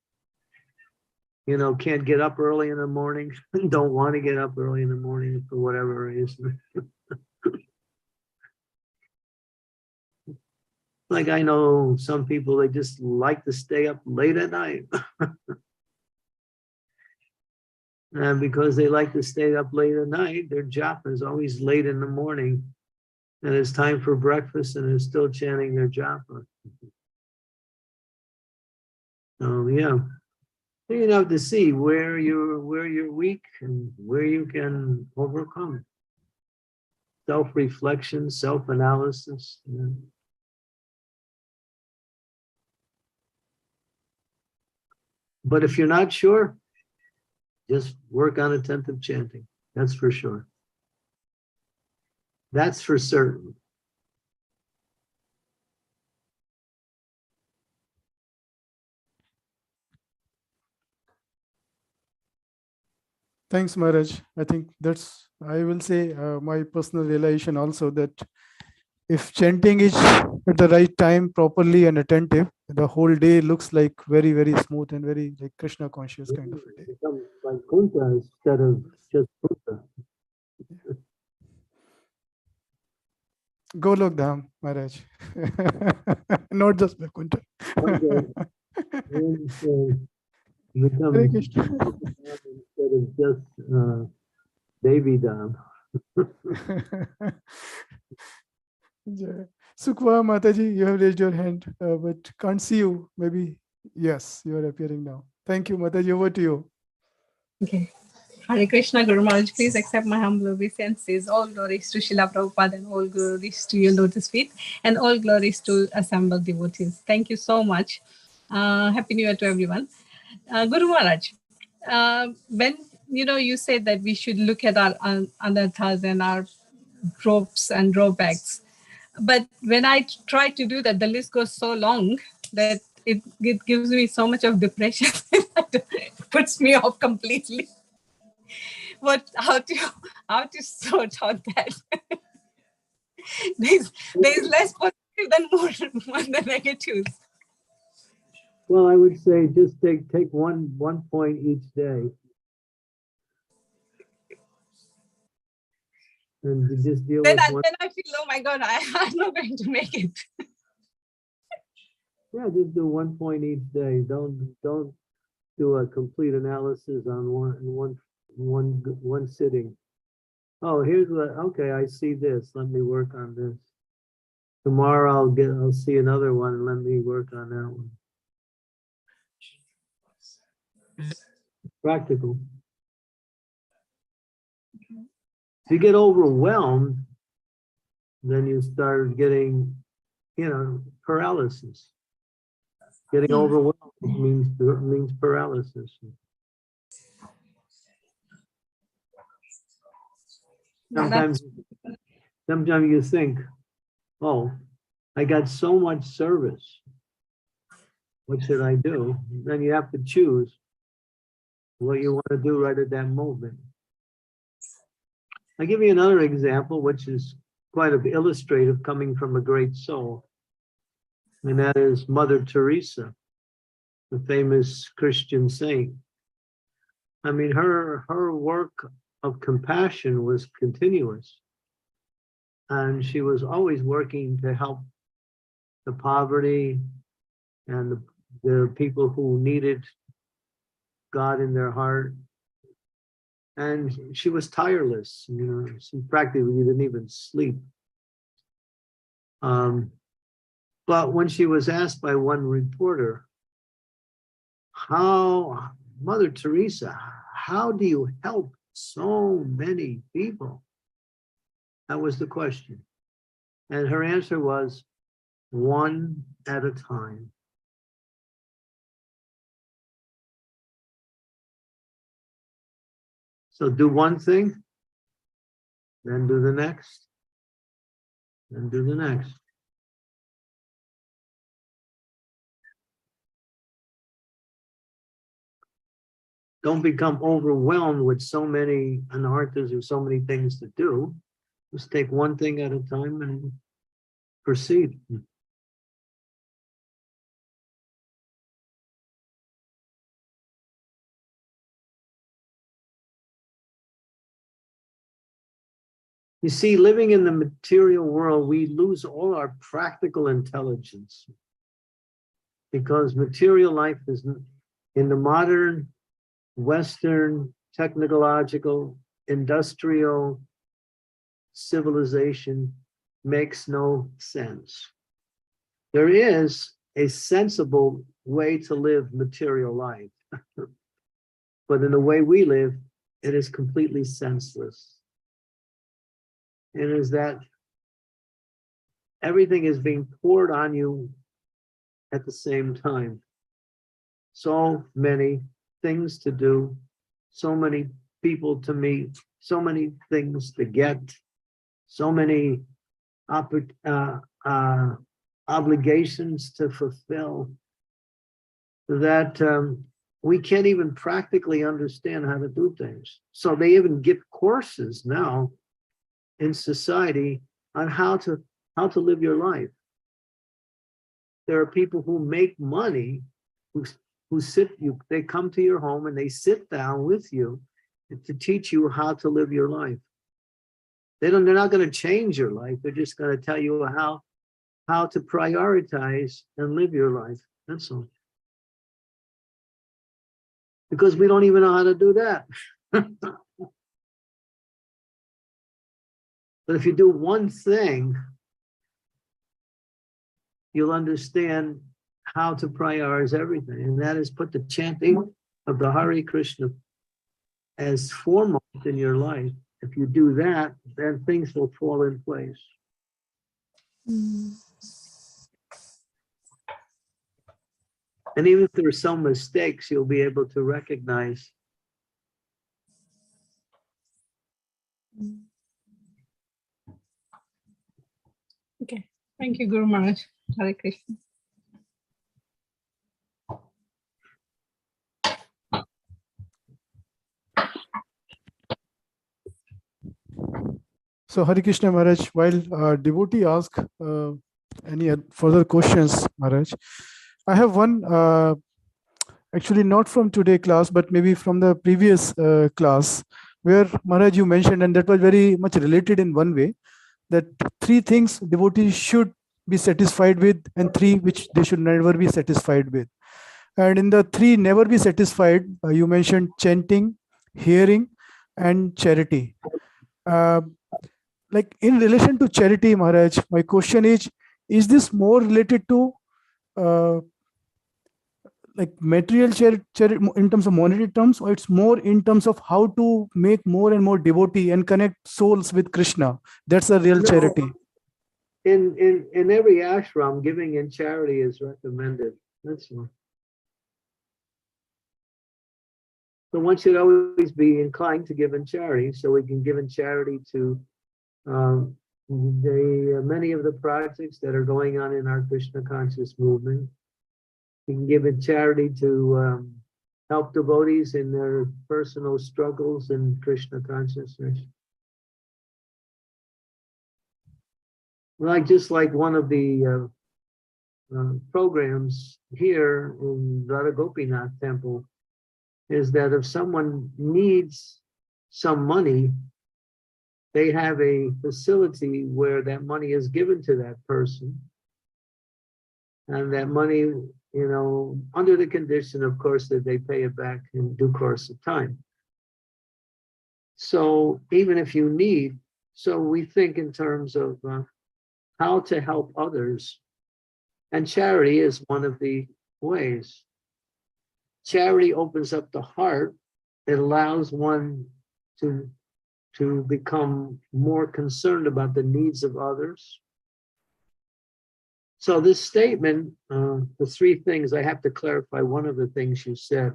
can't get up early in the morning, don't want to get up early in the morning for whatever reason. Like I know some people, they just like to stay up late at night. And because they like to stay up late at night, their japa is always late in the morning. And it's time for breakfast and they're still chanting their japa. So yeah. You have to see where you're weak and where you can overcome. Self-reflection, self-analysis. But if you're not sure, just work on attentive chanting. That's for sure. That's for certain. Thanks, Maharaj. I think that's, I will say, my personal realization also, that if chanting is at the right time, properly and attentive, the whole day looks like very, very smooth and very like Krishna conscious kind of a day. Become like Kunta instead of just Kunta. Golok Dham, Maharaj. Not just Vaikuntha. Become Hare Krishna. instead of just Devi Dham. Jai. Sukhwa Mataji, you have raised your hand, but can't see you. Maybe, yes, you are appearing now. Thank you, Mataji. Over to you. Okay. Hare Krishna, Guru Maharaj, please accept my humble obeisances. All glories to Srila Prabhupada and all glories to your lotus feet and all glories to assembled devotees. Thank you so much. Happy New Year to everyone. Guru Maharaj, when you said that we should look at our anarthas and our ropes and drawbacks, but when I try to do that, the list goes so long that it gives me so much of depression. It puts me off completely. How to sort out that? there's less positive than more than negatives. Well, I would say just take one point each day. And you just deal with one. Then I feel, oh my God, I'm not going to make it. Yeah, just do 1 point each day. Don't do a complete analysis on one sitting. Oh, here's what. Okay, I see this. Let me work on this. Tomorrow I'll see another one and let me work on that one. Practical. If you get overwhelmed, then you start getting, paralysis. Getting overwhelmed means paralysis. Sometimes you think, oh, I got so much service. What should I do? Then you have to choose what you want to do right at that moment. I'll give you another example, which is quite illustrative, coming from a great soul. And that is Mother Teresa, the famous Christian saint. I mean, her work of compassion was continuous. And she was always working to help the poverty and the people who needed God in their heart. And she was tireless, she practically didn't even sleep. But when she was asked by one reporter, Mother Teresa, how do you help so many people? That was the question. And her answer was, one at a time. So do one thing, then do the next, then do the next. Don't become overwhelmed with so many anarthas or so many things to do. Just take one thing at a time and proceed. You see, living in the material world, we lose all our practical intelligence because material life is in the modern, Western, technological, industrial civilization makes no sense. There is a sensible way to live material life, but in the way we live, it is completely senseless. It is that everything is being poured on you at the same time. So many things to do, so many people to meet, so many things to get, so many obligations to fulfill that we can't even practically understand how to do things. So they even give courses now in society on how to live your life. There are people who make money they come to your home and they sit down with you to teach you how to live your life. They're not going to change your life. They're just going to tell you how to prioritize and live your life. That's all. Because we don't even know how to do that. But if you do one thing, you'll understand how to prioritize everything. And that is put the chanting of the Hare Krishna as foremost in your life. If you do that, then things will fall in place. And even if there are some mistakes, you'll be able to recognize. Okay, thank you, Guru Maharaj. Hare Krishna. So Hare Krishna Maharaj, while devotee ask any further questions, Maharaj, I have one, actually not from today class, but maybe from the previous class, where Maharaj you mentioned, and that was very much related in one way, that 3 things devotees should be satisfied with and 3 which they should never be satisfied with. And in the 3 never be satisfied, you mentioned chanting, hearing, and charity. Like in relation to charity, Maharaj, my question is this more related to like material charity in terms of monetary terms, or it's more in terms of how to make more and more devotee and connect souls with Krishna? That's a real charity. in every ashram, giving in charity is recommended. That's all. So one should always be inclined to give in charity, so we can give in charity to many of the projects that are going on in our Krishna conscious movement. We can give in charity to help devotees in their personal struggles in Krishna consciousness. Just like one of the programs here in Radha Gopinath Temple is that if someone needs some money, they have a facility where that money is given to that person. And that money, under the condition, of course, that they pay it back in due course of time. So even if you need, so we think in terms of how to help others. And charity is one of the ways. Charity opens up the heart. It allows one to become more concerned about the needs of others. So this statement, the three things, I have to clarify one of the things you said.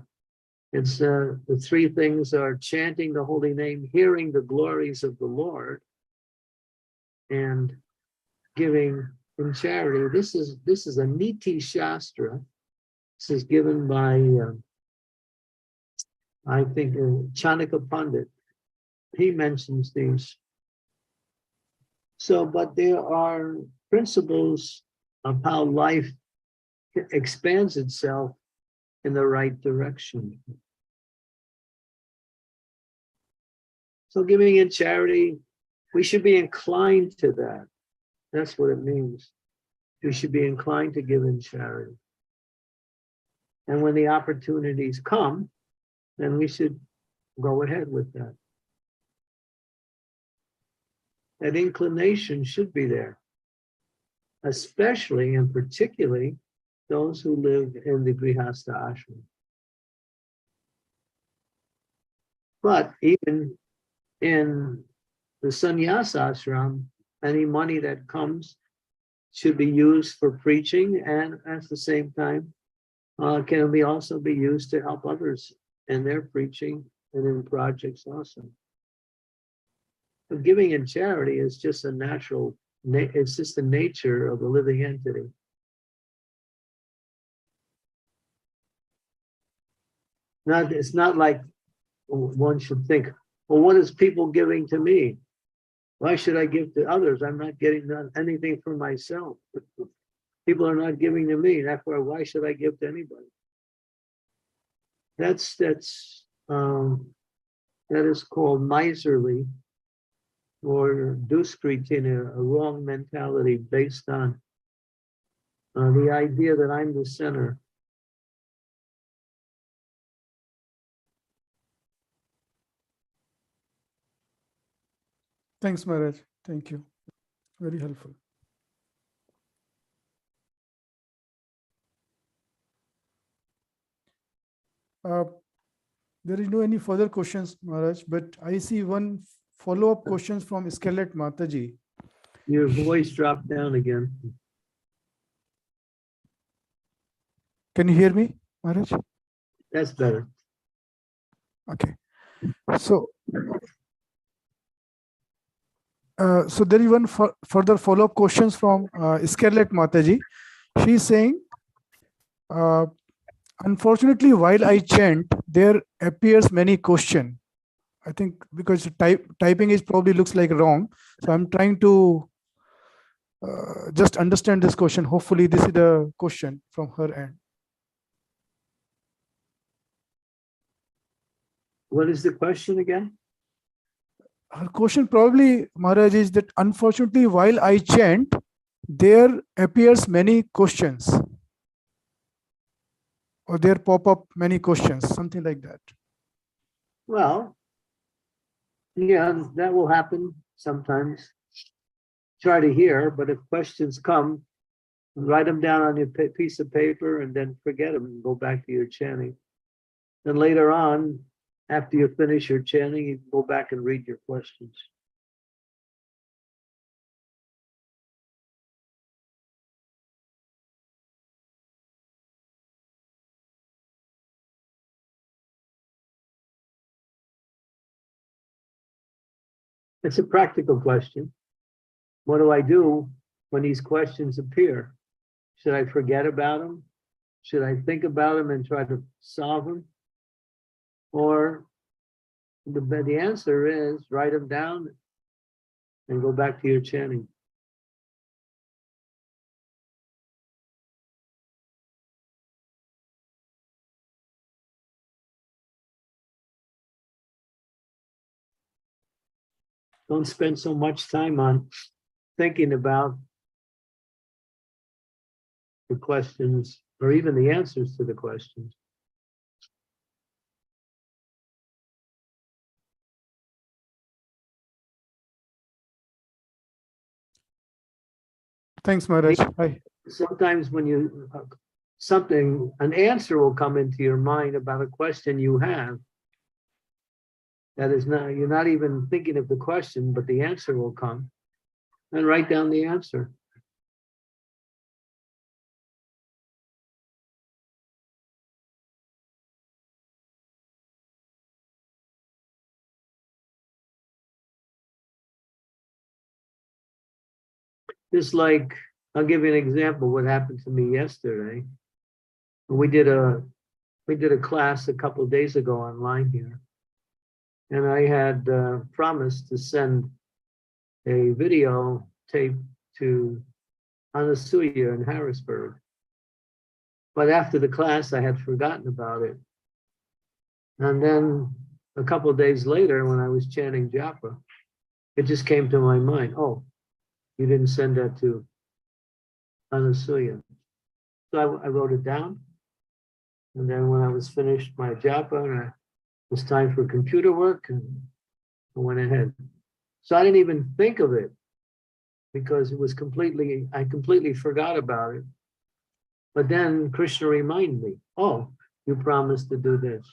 It's the three things are chanting the holy name, hearing the glories of the Lord, and giving in charity. This is a Niti Shastra. This is given by, I think, Chanakya Pandit. He mentions these. So, but there are principles of how life expands itself in the right direction. So giving in charity, we should be inclined to that. That's what it means. We should be inclined to give in charity. And when the opportunities come, then we should go ahead with that. That inclination should be there, especially and particularly those who live in the Grihastha ashram. But even in the sannyasa ashram, any money that comes should be used for preaching, and at the same time can also be used to help others in their preaching and in projects also. But giving in charity is just a natural, it's just the nature of the living entity. It's not like one should think, well, what is people giving to me? Why should I give to others? I'm not getting anything for myself. People are not giving to me. Therefore, why should I give to anybody? That is called miserly or duskritina, a wrong mentality based on the idea that I'm the center. Thanks, Maharaj. Thank you. Very helpful. There is no any further questions, Maharaj, but I see one follow-up questions from Scarlett Mataji. Your voice dropped down again. Can you hear me, Maharaj? That's better. Okay. So, so there is one further follow-up questions from Scarlett Mataji. She's saying, unfortunately, while I chant, there appears many questions. I think because typing is probably looks like wrong. So I'm trying to just understand this question. Hopefully this is the question from her end. What is the question again? Her question probably, Maharaj, is that unfortunately, while I chant, there appears many questions. Or there pop up many questions, something like that. Well, yeah, that will happen sometimes. Try to hear, but if questions come, write them down on your piece of paper and then forget them and go back to your chanting. Then later on, after you finish your chanting, you can go back and read your questions. It's a practical question. What do I do when these questions appear? Should I forget about them? Should I think about them and try to solve them? Or the answer is write them down and go back to your chanting. Don't spend so much time on thinking about the questions or even the answers to the questions. Thanks, Maharaj. Hi. Sometimes when you, an answer will come into your mind about a question you have. That is not, you're not even thinking of the question, but the answer will come. And write down the answer. Just like, I'll give you an example, what happened to me yesterday. We did a class a couple of days ago online here. And I had promised to send a video tape to Anasuya in Harrisburg. But after the class, I had forgotten about it. And then a couple of days later, when I was chanting japa, it just came to my mind, oh, you didn't send that to Anasuya. So I wrote it down. And then when I was finished my japa and it was time for computer work, and I went ahead. So I didn't even think of it because it was I completely forgot about it. But then Krishna reminded me, oh, you promised to do this.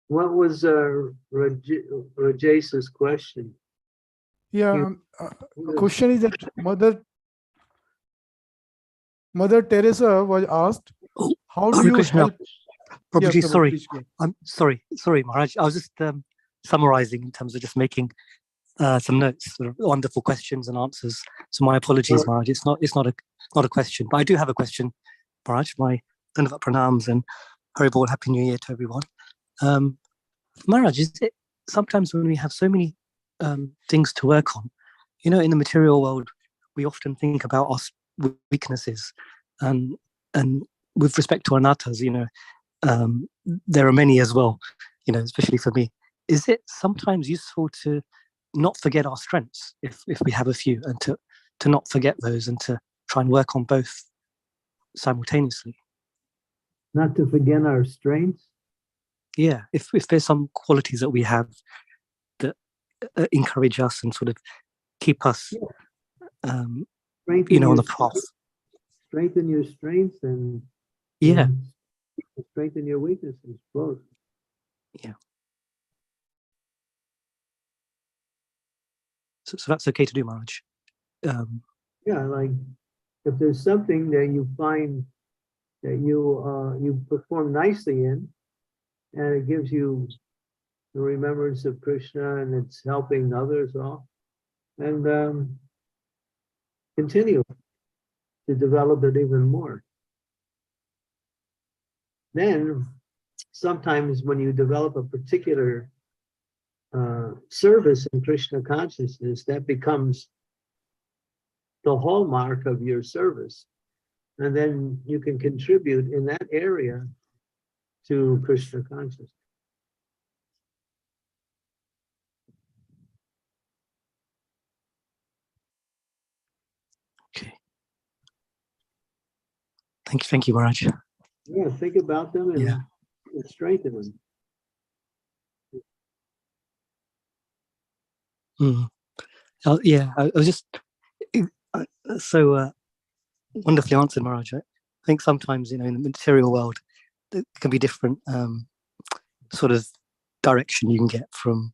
What was Rajes's question? Yeah, the question is that Mother Teresa was asked, Oh, how do Hare you Krishna. help? Prabhuji, Yes, Prabhu, sorry. please go. I'm sorry, Maharaj. I was just summarizing in terms of just making some notes, sort of wonderful questions and answers. So my apologies, Maharaj. It's not a question, but I do have a question, Maharaj. My Dandavat pranams and Haribol, Happy New Year to everyone. Maharaj, is it sometimes when we have so many things to work on, you know, in the material world, we often think about our weaknesses, and with respect to anattas, you know, there are many as well, you know, especially for me. Is it sometimes useful to not forget our strengths if we have a few, and to not forget those and to try and work on both simultaneously? Not to forget our strengths? Yeah, if there's some qualities that we have that encourage us and sort of keep us, you know, on the path. Strengthen your strengths and Yeah. Strengthen your weaknesses, both. Yeah. So that's okay to do, Maharaj. Yeah, like if there's something that you find that you perform nicely in, and it gives you the remembrance of Krishna and it's helping others all, and continue to develop it even more. Then sometimes when you develop a particular service in Krishna consciousness, that becomes the hallmark of your service. And then you can contribute in that area to Krishna consciousness. Okay. Thank you, Maharaj. Yeah, think about them and, Yeah. and strengthen them. Yeah, I was just so wonderfully answered, Maharaj. I think sometimes, in the material world, there can be different sort of direction you can get from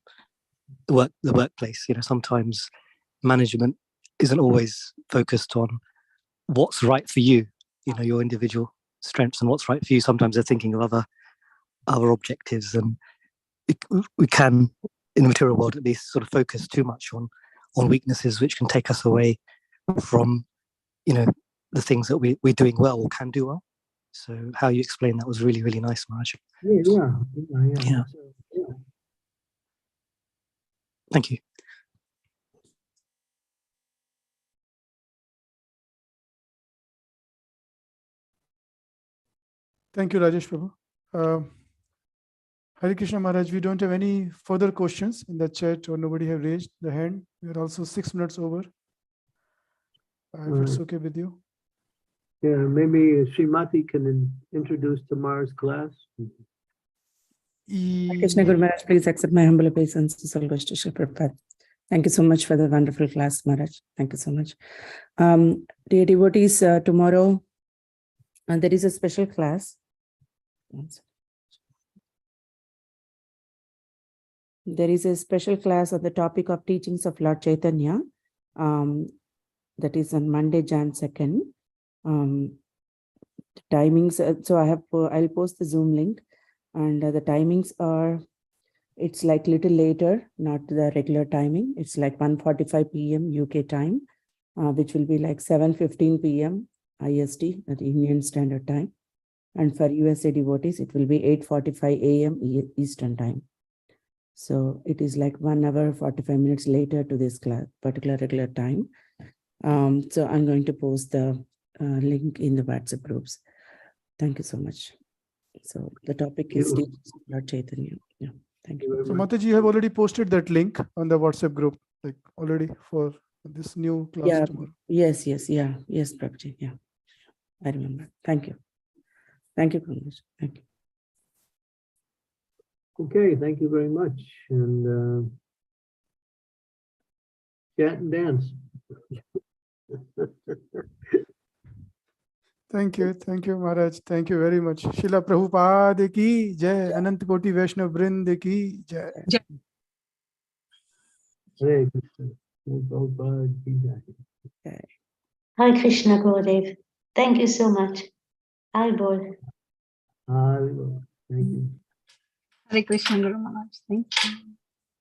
the workplace. Sometimes management isn't always focused on what's right for you, your individual strengths and what's right for you. Sometimes they're thinking of other objectives, and we can, in the material world at least, sort of focus too much on weaknesses, which can take us away from the things that we're doing well or can do well. So how you explained that was really, really nice, Maharaj. Yeah. Yeah. Thank you. Thank you, Rajesh Prabhu. Hare Krishna Maharaj, we don't have any further questions in the chat, or nobody have raised the hand. We are also 6 minutes over. If it's okay with you. Yeah, maybe Srimati can introduce tomorrow's class. Krishna Guru Maharaj, please accept my humble obeisances. All goes to Srila Prabhupada. Thank you so much for the wonderful class, Maharaj. Thank you so much. Dear devotees, tomorrow there is a special class. There is a special class on the topic of teachings of Lord Chaitanya. That is on Monday, Jan 2nd. Timings. So I'll post the Zoom link, and the timings are. It's like little later, not the regular timing. It's like 1:45 p.m. UK time, which will be like 7:15 p.m. IST, at Indian Standard Time. And for USA devotees, it will be 8:45 a.m. Eastern Time. So it is like 1 hour, 45 minutes later to this particular regular time. So I'm going to post the link in the WhatsApp groups. Thank you so much. So the topic is teachings of Lord Chaitanya. Yeah. Thank you. So Mataji, you have already posted that link on the WhatsApp group, like already for this new class tomorrow. Yes, Prabhuji. Yeah, I remember. Thank you. Thank you, Prabhuji. Thank you. Okay, thank you very much. And chat and dance. Thank you, Maharaj. Thank you very much. Srila Prabhupada ki jai, Anant Koti Vaishnav Vrind ki jai. Hare Krishna. Prabhupada ki jai. Hare Krishna Gurudev. Thank you so much. I'll board. Hare Krishna. Thank you. Hare Krishna Guru Maharaj. Thank you.